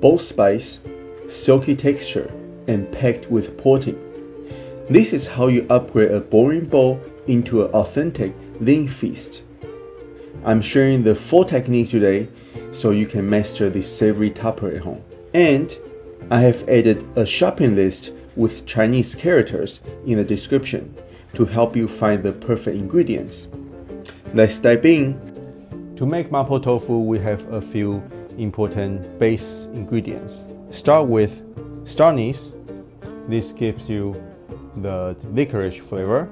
bold spice, silky texture, and packed with protein. This is how you upgrade a boring bowl into an authentic lean feast. I'm sharing the full technique today so you can master this savory topper at home. And I have added a shopping list with Chinese characters in the description to help you find the perfect ingredients. Let's dive in. To make mapo tofu, we have a few important base ingredients. Start with star anise. This gives you the licorice flavor.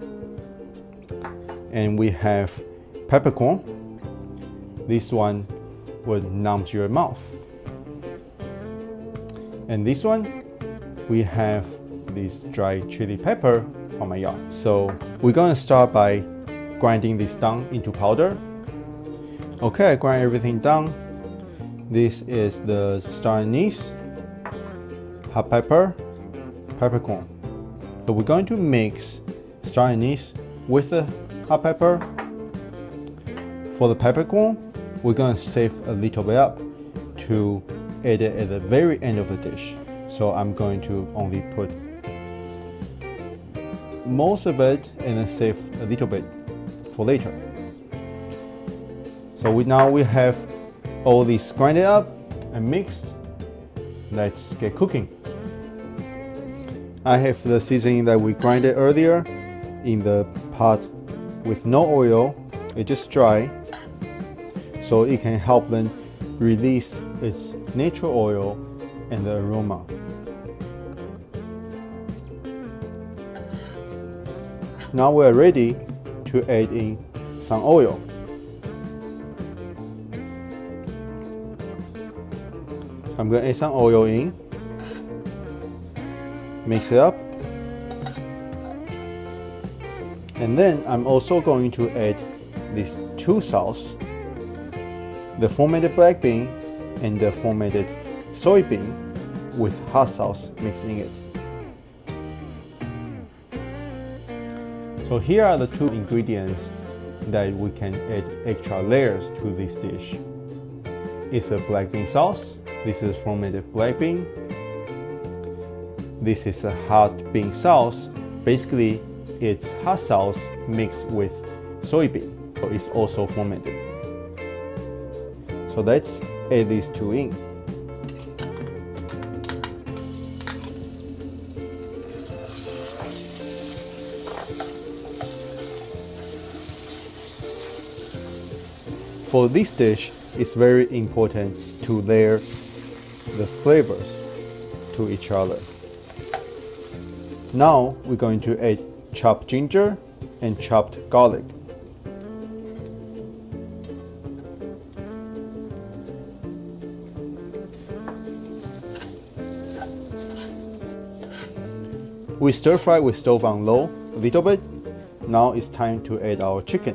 And we have peppercorn. This one will numb your mouth. And this one, we have this dry chili pepper from my yard. So we're gonna start by grinding this down into powder. Okay, I grind everything down. This is the star anise, hot pepper, peppercorn. So we're going to mix star anise with the hot pepper. For the peppercorn, we're gonna save a little bit up to add it at the very end of the dish. So I'm going to only put most of it and then save a little bit for later. So now we have all these grinded up and mixed. Let's get cooking. I have the seasoning that we grinded earlier in the pot with no oil. It's just dry, so it can help them release its natural oil and the aroma. Now we're ready to add in some oil. I'm going to add some oil in, mix it up, and then I'm also going to add these two sauces, the fermented black bean and the fermented soybean with hot sauce mixed in it. So here are the two ingredients that we can add extra layers to this dish. It's a black bean sauce. This is fermented black bean. This is a hot bean sauce. Basically, it's hot sauce mixed with soybean. So it's also fermented. So let's add these two in. For this dish, it's very important to layer the flavors to each other. Now we're going to add chopped ginger and chopped garlic. We stir fry with stove on low a little bit. Now it's time to add our chicken.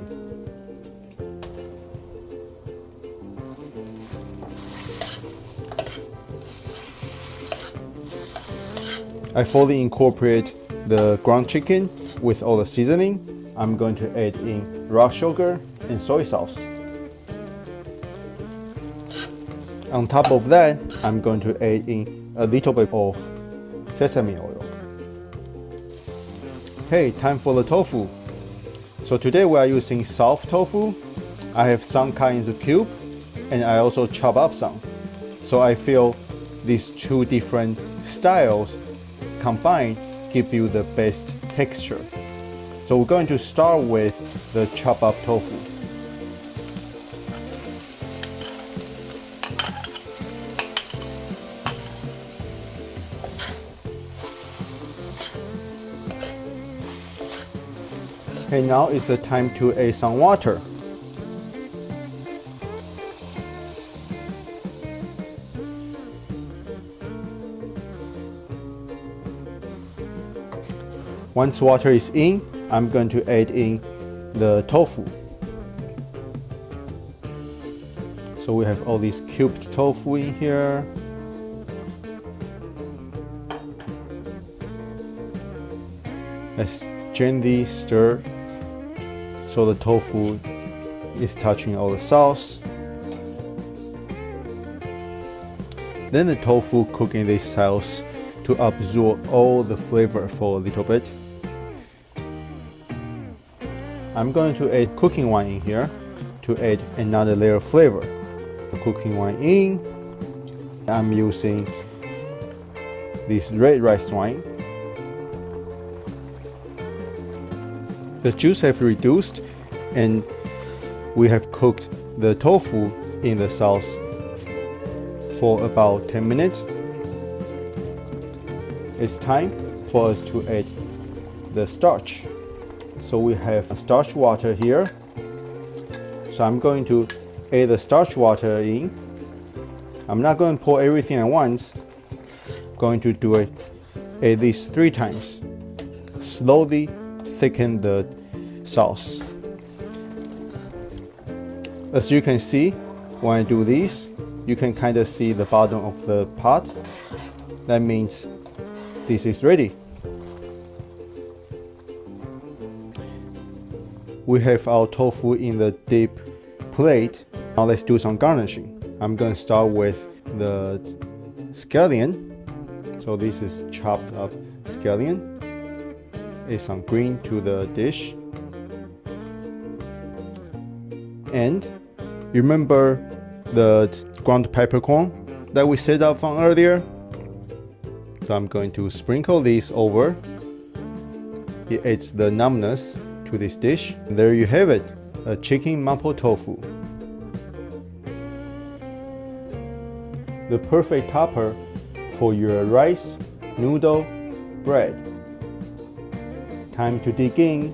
I fully incorporate the ground chicken with all the seasoning. I'm going to add in raw sugar and soy sauce. On top of that, I'm going to add in a little bit of sesame oil. Okay, time for the tofu. So today we are using soft tofu. I have some cut into cube and I also chop up some. So I feel these two different styles combined give you the best texture. So we're going to start with the chop up tofu. Okay, now is the time to add some water. Once water is in, I'm going to add in the tofu. So we have all these cubed tofu in here. Let's gently stir so the tofu is touching all the sauce. Then the tofu cook in this sauce to absorb all the flavor for a little bit. I'm going to add cooking wine in here to add another layer of flavor. Cooking wine in. I'm using this red rice wine. The juice have reduced and we have cooked the tofu in the sauce for about 10 minutes. It's time for us to add the starch. So we have starch water here. So I'm going to add the starch water in. I'm not going to pour everything at once. I'm going to do it at least 3 times. Slowly thicken the sauce. As you can see, when I do this, you can kind of see the bottom of the pot. That means this is ready. We have our tofu in the deep plate. Now let's do some garnishing. I'm going to start with the scallion. So this is chopped up scallion. Add some green to the dish. And you remember the ground peppercorn that we set up from earlier? So I'm going to sprinkle this over. It adds the numbness to this dish. And there you have it, a chicken mapo tofu. The perfect topper for your rice, noodle, bread. Time to dig in.